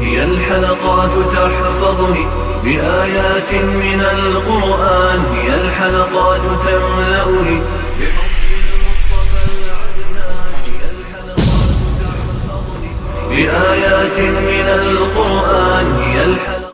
هي الحلقات تحفظني بآيات من القرآن، هي الحلقات تملأني بحب المصطفى العدنان، هي الحلقات تحفظني بآيات من القرآن، هي الحلقات.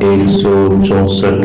164।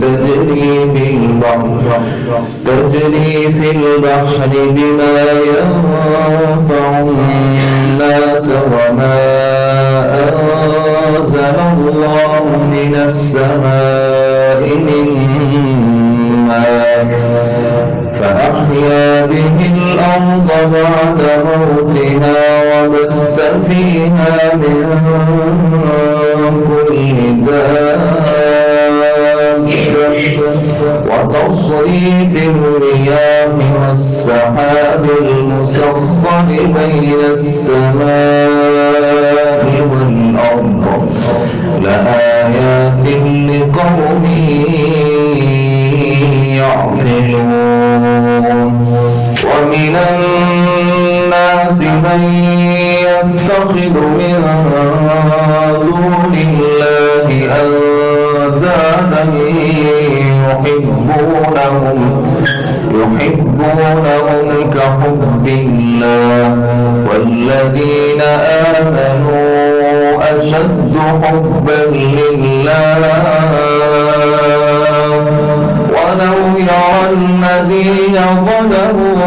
تجري في البحر بما ينفع الناس وما أنزل الله من السماء من ماء فأحيا به الأرض بعد موتها وبث فيها من كل وتصريف الرياح والسحاب المسخر بين السماء والأرض لآيات لقوم يعقلون. ومن الناس من يتخذ من دون الله أندادا يحبونهم كحب الله والذين آمنوا أشد حبا لله ولو يرى الذين ظلموا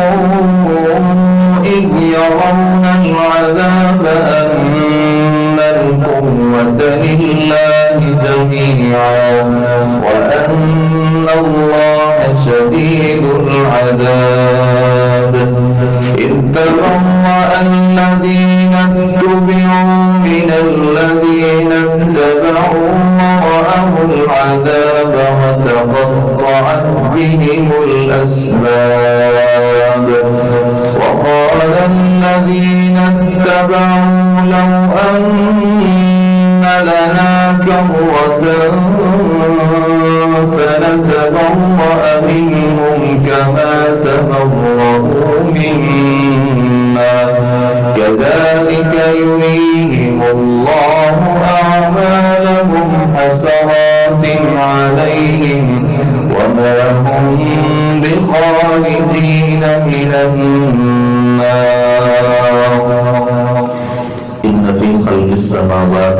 إذ يرون العذاب أن القوة لله جميعا وأن الله شديد العذاب. إذ تبرأ الذين اتبعوا من الذين اتبعوا ورأوا العذاب وتقطعت بهم الأسباب. وقال الذين اتبعوا لو أن لنا كرة فنتبرأ منهم كما تبرأوا منا كذلك يريهم الله أعمالهم حسرات عليهم وما هم بخارجين من النار. إن في خلق السماوات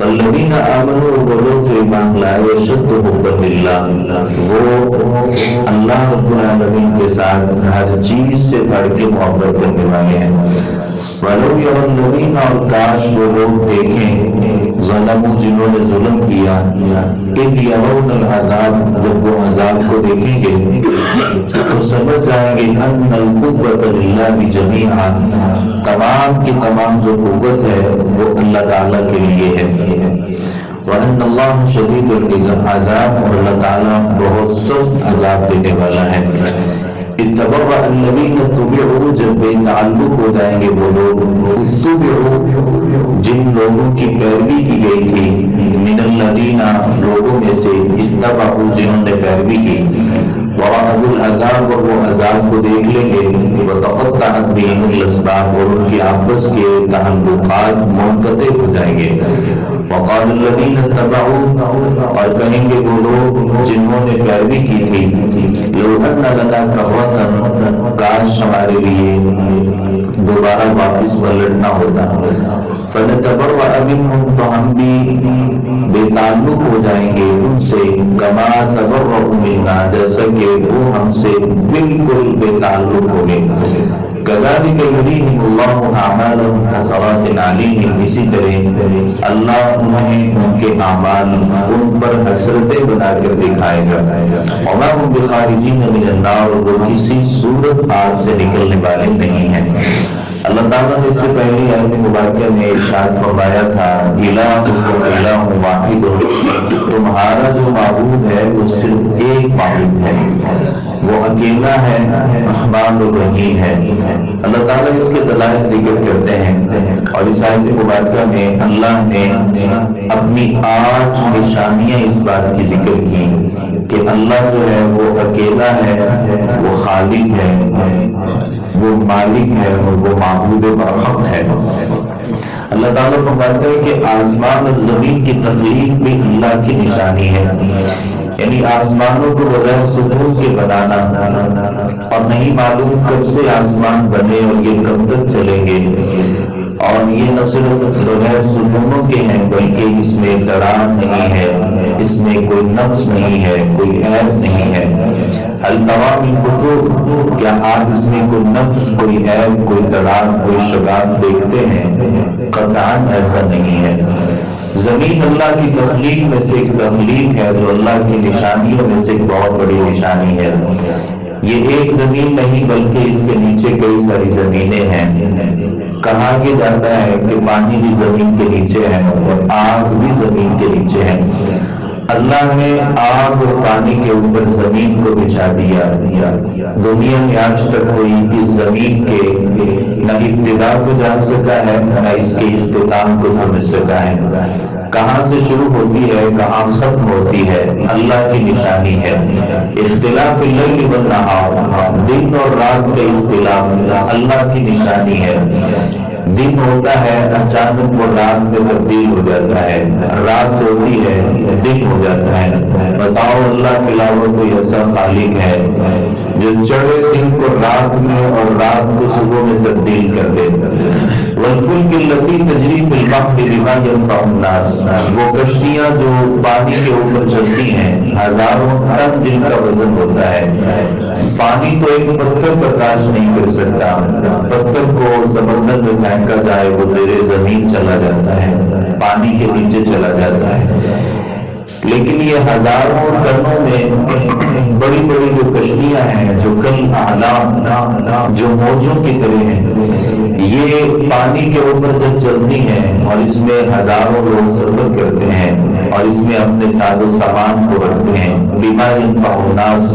والذین آمنوا، وہ لوگ جو ایمان لائے، اشد حبا للہ، وہ اللہ رب العالمین کے ساتھ ہر چیز سے بڑھ کے محبت کرنے والے ہیں۔ وَلَوْ يَرَى الَّذِينَ، اور کاش وہ لوگ دیکھیں، ظلموا، جنہوں نے ظلم کیا، اِذْ يَرَوْنَ الْعَذَابَ، جب وہ عذاب کو دیکھیں گے تو سمجھ جائیں گے أَنَّ الْقُوَّةَ لِلَّهِ جَمِيعًا، تمام کی تمام جو قوت ہے وہ اللہ تعالیٰ کے لیے ہے۔ وَأَنَّ اللَّهَ شَدِيدُ الْعَذَابِ، اور اللہ تعالیٰ بہت سخت عذاب دینے والا ہے۔ اتبرأ الذین اتبعوا، جب بے تعلق ہو جائیں گے وہ لوگ، اتبعوا، جن لوگوں کی پیروی کی گئی تھی، من الذین، لوگوں میں سے، اتبعوا، جنہوں نے پیروی کی، ورأوا العذاب، اور وہ عذاب کو دیکھ لیں گے، وتقطعت بهم الاسباب، اور ان کے آپس کے تعلقات منقطع ہو جائیں گے۔ وقال الذین اتبعوا، اور کہیں گے وہ لوگ جنہوں نے پیروی کی تھی، لو ان لنا کرۃ، کاش ہمارے لیے دوبارہ واپس پلٹنا ہوتا، فنتبرأ منہم، تو ہم بھی بے تعلق ہو جائیں گے ان سے، کما تبرؤوا منا، جیسا کہ وہ ہم سے بالکل بے تعلق ہو گئے۔ كذلك يريهم الله أعمالهم حسرات عليهم، اسی طرح اللہ انہیں ان کے اعمال ان پر حسرتیں بنا کر دکھائے گا۔ وما هم بخارجین من النار، وہ کسی صورت آگ سے نکلنے والے نہیں ہیں۔ اللہ تعالیٰ نے اس سے پہلی آیت مبارکہ میں ارشاد فرمایا تھا، الہکم الہ واحد، تمہارا جو معبود ہے وہ صرف ایک معبود ہے، وہ اکیلا ہے، رحمان الرحیم ہے۔ اللہ تعالیٰ اس کے دلائل ذکر کرتے ہیں، اور اس آیت مبارکہ میں اللہ نے اپنی 8 نشانیاں اس بات کی ذکر کی کہ اللہ جو ہے وہ اکیلا ہے، وہ خالق ہے، وہ مالک ہے، اور وہ معبود برحق ہے۔ اللہ تعالیٰ فرماتے ہیں کہ آسمان اور زمین کی تخلیق بھی اللہ کی نشانی ہے، یعنی آسمانوں کو بغیر ستون کے بنانا، اور نہیں معلوم کب سے آسمان بنے اور یہ کب تک چلیں گے، اور یہ نہ صرف بغیر ستونوں کے ہیں بلکہ اس میں دراڑ نہیں ہے، اس میں کوئی نقص نہیں ہے، کوئی عیب نہیں ہے۔ هل ترى من فطور، کیا آپ اس میں کوئی نقص، کوئی عیب، کوئی دراڑ، کوئی شگاف دیکھتے ہیں؟ قطعاً ایسا نہیں ہے۔ زمین اللہ کی تخلیق میں سے ایک تخلیق ہے جو اللہ کی نشانیوں میں سے ایک بہت بڑی نشانی ہے۔ یہ ایک زمین نہیں بلکہ اس کے نیچے کئی ساری زمینیں ہیں۔ کہا یہ جاتا ہے کہ پانی بھی زمین کے نیچے ہے اور آگ بھی زمین کے نیچے ہے۔ اللہ نے آگ اور پانی کے اوپر زمین کو بچھا دیا۔ دنیا میں آج تک کوئی اس زمین کے نہ ابتدا کو جان سکا ہے، نہ اس کے اختتام کو سمجھ سکا ہے۔ کہاں سے شروع ہوتی ہے، کہاں ختم ہوتی ہے، اللہ کی نشانی ہے۔ اختلاف اللیل والنہار، دن اور رات کا اختلاف اللہ کی نشانی ہے۔ دن ہوتا ہے اچانک وہ رات میں تبدیل ہو جاتا ہے، رات ہوتی ہے دن ہو جاتا ہے۔ بتاؤ اللہ کے علاوہ کوئی ایسا خالق ہے جو چڑھے دن کو رات میں اور رات کو صبح میں تبدیل کر دے؟ والفلک التی تجری فی البحر بما ينفع الناس، وہ کشتیاں جو پانی کے اوپر چلتی ہیں، ہزاروں ٹن جن کا وزن ہوتا ہے۔ پانی تو ایک پتھر برداشت نہیں کر سکتا، پتھر کو سمندر میں پھینکا جائے وہ زیر زمین چلا جاتا ہے، پانی کے نیچے چلا جاتا ہے۔ لیکن یہ ہزاروں ٹنوں میں بڑی بڑی جو کشتیاں ہیں جو کل اعلام جو موجوں کی طرح ہیں، یہ پانی کے اوپر جب چلتی ہیں اور اس میں ہزاروں لوگ سفر کرتے ہیں اور اس میں اپنے ساز و سامان کو رکھتے ہیں، بما ينفع الناس،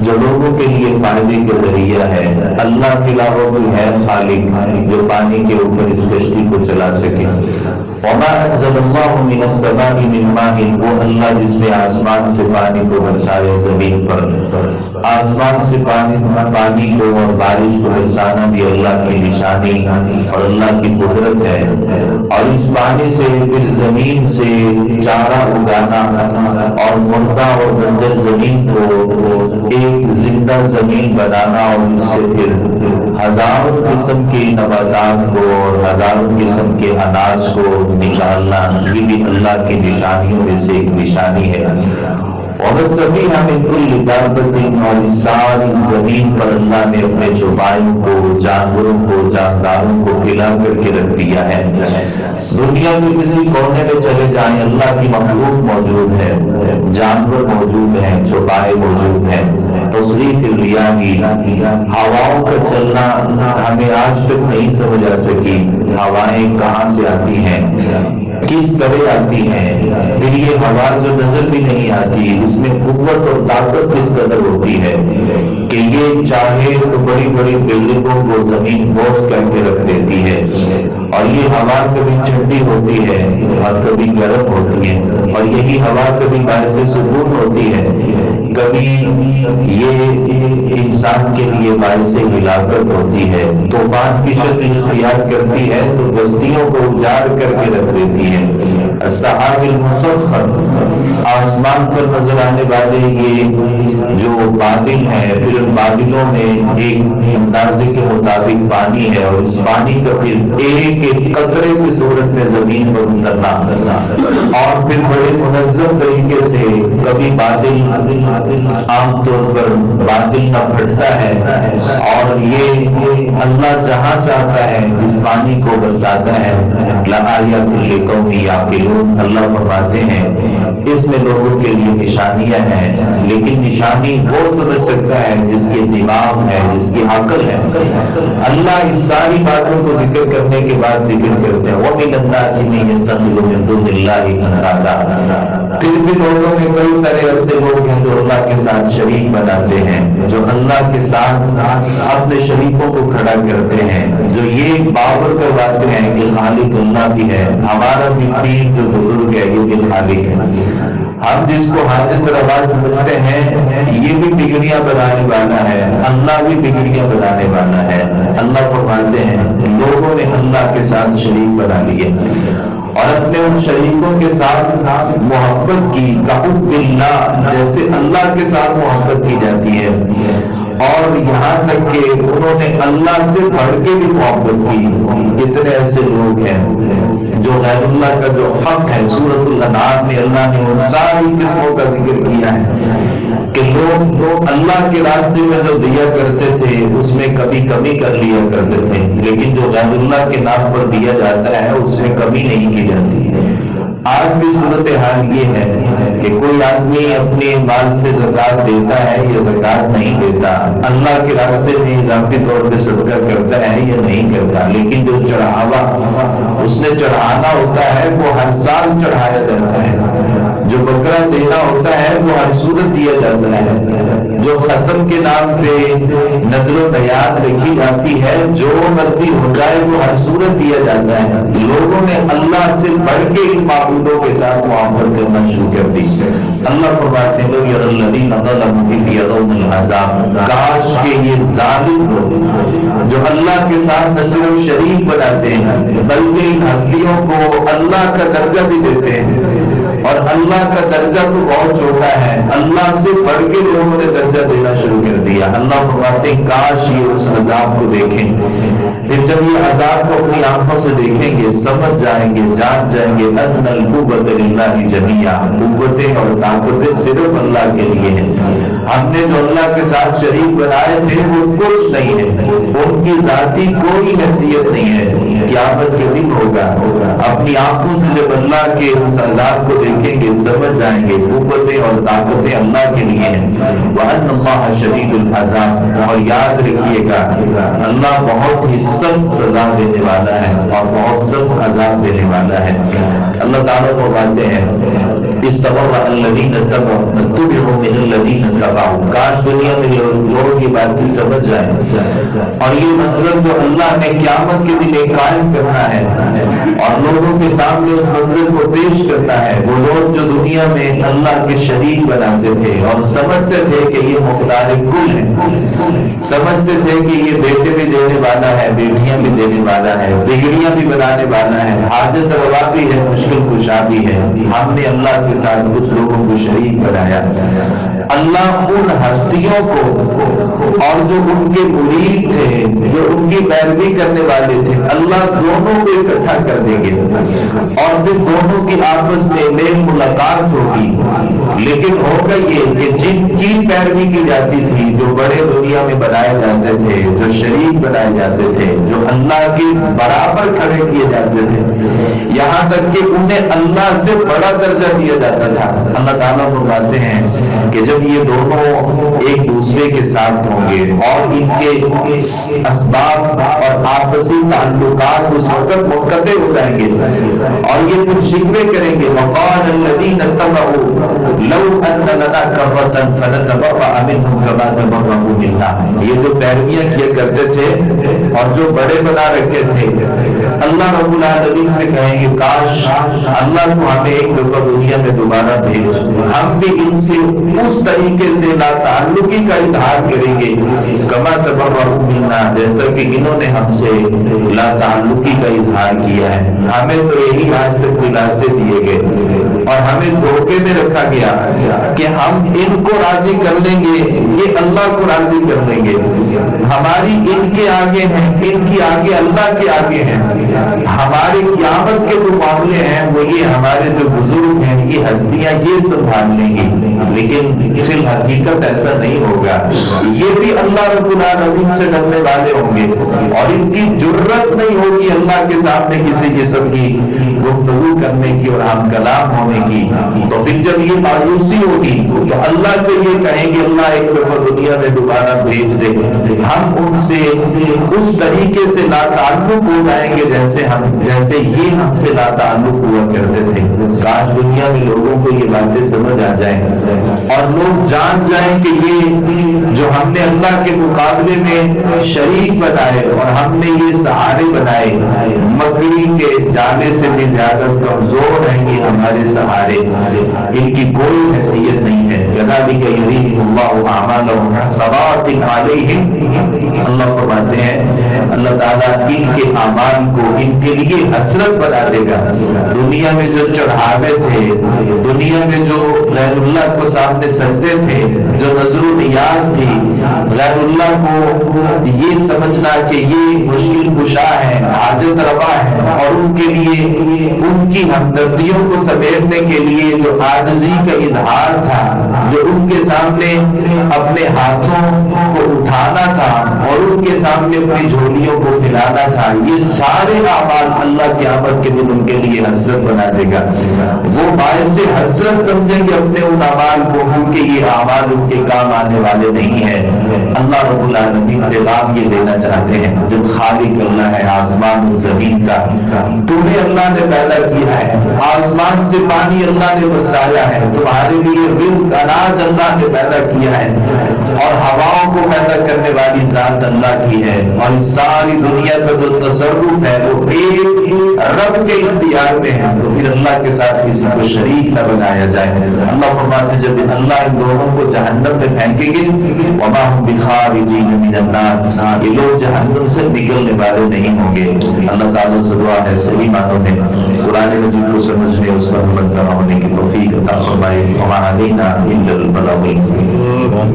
جو لوگوں کے لیے فائدے کا ذریعہ ہے۔ اللہ کے علاوہ کوئی ہے خالق جو پانی کے اوپر اس کشتی کو چلا سکے؟ وما انزل اللہ من السماء من ماء، وہ اللہ جس نے آسمان سے پانی کو برسائے زمین پر، آسمان سے پانی کو اور بارش کو برسانا بھی اللہ کی نشانی اور اللہ کی قدرت ہے، اور اس پانی سے پھر زمین سے چارہ اگانا اور مردہ اور بنجر زمین کو ایک زندہ زمین بنانا اور اس سے پھر ہزاروں قسم کے نباتات کو اور ہزاروں قسم کے اناج کو نکالنا، یہ بھی اللہ کی نشانیوں میں سے ایک نشانی ہے۔ وَبَثَّ مِن كُلِّ دَابَّةٍ، اور اس ساری زمین پر اللہ نے اپنے چوپایوں کو، جانوروں کو، جانداروں کو پھیلا کر کے رکھ دیا ہے۔ دنیا کے کسی کونے میں چلے جائیں اللہ کی مخلوق موجود ہے، جانور موجود ہیں، چوپائے موجود ہیں۔ تصریف الریاح، ہواؤں کا چلنا ہمیں آج تک نہیں سمجھ آ سکی، ہوائیں کہاں سے آتی ہیں، کس طرح آتی ہیں، پھر یہ ہوا جو نظر بھی نہیں آتی، اس میں قوت اور طاقت کس قدر ہوتی ہے کہ یہ چاہے تو بڑی بڑی بلڈنگوں کو زمین بوس کر کے رکھ دیتی ہے، اور یہ ہوا کبھی ٹھنڈی ہوتی ہے اور کبھی گرم ہوتی ہے، اور یہی ہوا کبھی باعث سکون ہوتی ہے، کبھی یہ انسان کے لیے باعث ہلاکت ہوتی ہے، طوفان کی شکل اختیار کرتی ہے تو بستیوں کو اجاڑ کر کے رکھ دیتی ہے۔ السحاب المسخر، آسمان پر نظر آنے والے یہ جو بادل ہیں، پھر ان بادلوں میں ایک اندازے کے مطابق پانی ہے، اور اس پانی کا پھر ایک ایک قطرے کی صورت میں زمین پر اترنا، اور پھر بڑے منظم طریقے سے کبھی بادل، عام طور پر بادل نہ پھٹتا ہے، اور یہ اللہ جہاں چاہتا ہے اس پانی کو برساتا ہے۔ لآیات لقوم یعقلون، اللہ فرماتے ہیں اس میں لوگوں کے لیے نشانیاں ہیں، لیکن نشانی وہ سمجھ سکتا ہے جس کے دماغ ہے، جس کی عقل ہے۔ اللہ اس ساری باتوں کو ذکر کرنے کے بعد ذکر کرتے ہیں وَمِنَ النَّاسِ مَن يَتَّخِذُ مِن دُونِ اللَّهِ أَندَادًا، پھر بھی لوگوں میں کئی سارے ایسے لوگ ہیں جو اللہ کے ساتھ شریک بناتے ہیں، جو اللہ کے ساتھ اپنے شریکوں کو کھڑا کرتے ہیں، جو یہ باور کرواتے ہیں کہ خالق اللہ بھی ہے، ہمارا بھی پیر جو بزرگ ہے یہ بھی خالق ہے، ہم جس کو حاجت روا سمجھتے ہیں یہ بھی بگڑیاں بنانے والا ہے، اللہ بھی بگڑیاں بنانے والا ہے۔ اللہ فرماتے ہیں لوگوں نے اللہ کے ساتھ شریک بنا لیے، اور اپنے ان شریکوں کے ساتھ محبت کی، کحب اللہ، جیسے اللہ کے ساتھ محبت کی جاتی ہے، اور یہاں تک کہ انہوں نے اللہ سے بڑھ کے بھی محبت کی۔ کتنے ایسے لوگ ہیں جو غیر اللہ کا جو حق ہے، سورۃ الانعام میں اللہ نے ان ساری قسموں کا ذکر کیا ہے کہ لوگ اللہ کے راستے میں جو دیا کرتے تھے اس میں کبھی کمی کر لیا کرتے تھے، لیکن جو غیر اللہ کے نام پر دیا جاتا ہے اس میں کمی نہیں کی جاتی۔ آج بھی صورتحال یہ ہے کہ کوئی آدمی اپنے مال سے زکوٰۃ دیتا ہے یا زکوٰۃ نہیں دیتا، اللہ کے راستے میں اضافی طور پہ صدقہ کرتا ہے یا نہیں کرتا، لیکن جو چڑھاوا اس نے چڑھانا ہوتا ہے وہ ہر سال چڑھایا جاتا ہے، جو بکرا دینا ہوتا ہے وہ ہر صورت دیا جاتا ہے، جو ختم کے نام پہ نذر و نیاز رکھی جاتی ہے جو مرضی ہو جائے وہ ہر صورت دیا جاتا ہے۔ لوگوں نے اللہ سے بڑھ کے ان معبودوں کے ساتھ محبت کرنا شروع کر دی۔ اللہ فرماتے ہیں لوگ الذین ظلموا اذ یرون العذاب، کاش کہ یہ ظالم لوگ جو اللہ کے ساتھ نہ صرف شریک بناتے ہیں بلکہ ان ہستیوں کو اللہ کا درجہ بھی دیتے ہیں، اور اللہ کا درجہ تو بہت چھوٹا ہے، اللہ سے بڑھ کے لوگوں نے درجہ دینا شروع کر دیا۔ اللہ فرماتے ہیں کاش یہ اس عذاب کو دیکھیں، پھر جب یہ عذاب کو اپنی آنکھوں سے دیکھیں گے سمجھ جائیں گے، جان جائیں گے ان القوۃ للہ جمیعا، قوتیں اور طاقتیں صرف اللہ کے لیے ہیں۔ ہم نے جو اللہ کے ساتھ شریک بنائے تھے وہ کچھ نہیں ہے، ان کی ذاتی کوئی حیثیت نہیں ہے۔ قیامت کے دن ہوگا، اپنی آنکھوں سے جب اللہ کے اس عذاب کو دیکھیں گے سمجھ جائیں گے قوتیں اور طاقتیں اللہ کے لیے ہیں۔ وَأَنَّ اللَّهَ شَدِيدُ الْعَذَابِ، اور یاد رکھیے گا اللہ بہت ہی سخت سزا دینے والا ہے اور بہت سخت عذاب دینے والا ہے۔ اللہ تعالیٰ فرماتے ہیں استبرأ الذین اتبعوا من الذین اتبعوا. کاش دنیا میں لوگ یہ بات کی سمجھ جائیں. اور یہ منظر جو اللہ نے قیامت کے دن قائم کرنا ہے اور لوگوں کے سامنے اس منظر کو پیش کرنا ہے، وہ لوگ جو دنیا میں اللہ کے شریک بناتے تھے اور سمجھتے تھے کہ یہ مختار کل ہے، سمجھتے تھے کہ یہ بیٹے بھی دینے والا ہے، بیٹیاں بھی دینے والا ہے، بگڑیاں بھی بنانے والا ہے، حاجت روا بھی ہے، مشکل کشا بھی ہے. ہم نے اللہ کے ساتھ کچھ لوگوں کو شریک بنایا. اللہ ان ہستیوں کو اور جو ان کے مرید تھے، جو ان کی پیروی کرنے والے تھے، اللہ دونوں کو اکٹھا کر دیں گے اور پھر دونوں کی آپس میں میل ملاقات ہوگی. لیکن ہوگا یہ کہ جن کی پیروی کی جاتی تھی، جو بڑے دنیا میں بنائے جاتے تھے، جو شریک بنائے جاتے تھے، جو اللہ کے برابر کھڑے کیے جاتے تھے، یہاں تک کہ انہیں اللہ سے بڑا درجہ دیا جاتا تھا. اللہ تعالیٰ فرماتے ہیں کہ جب یہ دونوں ایک دوسرے کے ساتھ ہوں گے اور ان کے اسباب اور آپسی تعلقات اس وقت منقطع ہو جائیں گے اور یہ کچھ شکوے کریں گے. وقال الذین اتبعوا لو ان لنا کرۃ فنتبرأ منهم كما تبرؤوا منا. یہ جو پیرویاں کیا کرتے تھے اور جو بڑے بنا رکھے تھے، اللہ رب العالمین سے کہیں گے کاش اللہ تو ہمیں ایک دفعہ دنیا میں دوبارہ بھیج، ہم بھی ان سے اس طریقے سے لا تعلقی کا اظہار کریں گے کما تبرؤوا منا، جیسا کہ انہوں نے ہم سے لا تعلقی کا اظہار کیا ہے. ہمیں تو یہی آج تک دلاسے دیے گئے اور ہمیں دھوکے میں رکھا گیا کہ ہم ان کو راضی کر لیں گے، یہ اللہ کو راضی کر لیں گے. ہماری ان کے آگے ہیں، ان کی آگے اللہ کے آگے ہیں. ہماری قیامت کے جو معاملے ہیں وہ یہ ہمارے جو بزرگ ہیں، یہ ہستیاں یہ سنبھال لیں گی. لیکن فی الحقیقت ایسا نہیں ہوگا. یہ بھی اللہ رب العالمین سے ڈرنے والے ہوں گے اور ان کی جرت نہیں ہوگی اللہ کے سامنے کسی قسم کی گفتگو کرنے کی اور ہم کلام ہونے کی. تو پھر جب یہ مایوسی ہوگی تو اللہ سے یہ کہیں گے اللہ ایک دفعہ دنیا میں دوبارہ بھیج دے. ہم ان سے اس طریقے سے لا تعلق ہو جائیں گے جیسے یہ ہم سے لا تعلق ہوا کرتے تھے. کاش دنیا میں لوگوں کو یہ باتیں سمجھ آ جائیں اور لوگ جان جائیں کہ یہ جو ہم نے اللہ کے مقابلے میں شریک بنائے اور ہم نے یہ سہارے بنائے، مکڑی کے جالے سے بھی زیادہ کمزور ہیں یہ ہمارے سہارے، ان کی کوئی حیثیت نہیں ہے. كَذَلِكَ يُرِيهِمُ اللَّهُ أَعْمَالَهُمْ حَسَرَاتٍ عَلَيْهِمْ. اللہ فرماتے ہیں اللہ تعالیٰ ان کے اعمال کو ان کے لیے حسرت بنا دے گا. دنیا میں جو چڑھاوے تھے، دنیا میں جو غیر اللہ کو سامنے سجدے تھے، جو نظر و نیاز تھی، غیر اللہ کو یہ سمجھنا کہ یہ مشکل کشا ہے، حاجت روا ہے، اور ان کے لیے ان کی ہمدردیوں کو سمیٹنے کے لیے جو عاجزی کا اظہار تھا، جو ان کے سامنے اپنے ہاتھوں کو اٹھانا تھا اور ان کے سامنے اپنی جھولیوں کو پھیلانا تھا، یہ سارے اعمال اللہ قیامت کے دن ان کے لیے حسرت بنا دے گا. وہ باعث حسرت سمجھیں گے اپنے ان اعمال کو کیونکہ یہ اعمال ان کے کام آنے والے نہیں ہیں. اللہ رب العالمین پیغام یہ دینا چاہتے ہیں جو خالق اللہ ہے آسمان و زمین کا، تمہیں اللہ نے پیدا کیا ہے، آسمان سے پانی اللہ نے برسایا ہے، تمہارے لیے رزق اناج اللہ نے پیدا کیا ہے اور ہواؤں کو پیدا کرنے والی ذات اللہ کی ہے اور ساری دنیا کا جو تصرف ہے وہ ایک رب کے اختیار میں ہے. تو پھر اللہ کے ساتھ کسی کو شریک نہ بنایا جائے. اللہ فرماتے ہیں جب اللہ ان دونوں کو جہنم میں پھینکیں گے وما هم بخارجین من النار، یہ لوگ جہنم سے نکلنے والے نہیں ہوں گے. اللہ تعالیٰ سے دعا ہے صحیح معنوں میں قرآن مجید کو سمجھنے، اس پر عمل کرنا ہونے کی توفیق عطا فرمائے. وما علینا الا البلاغ المبین.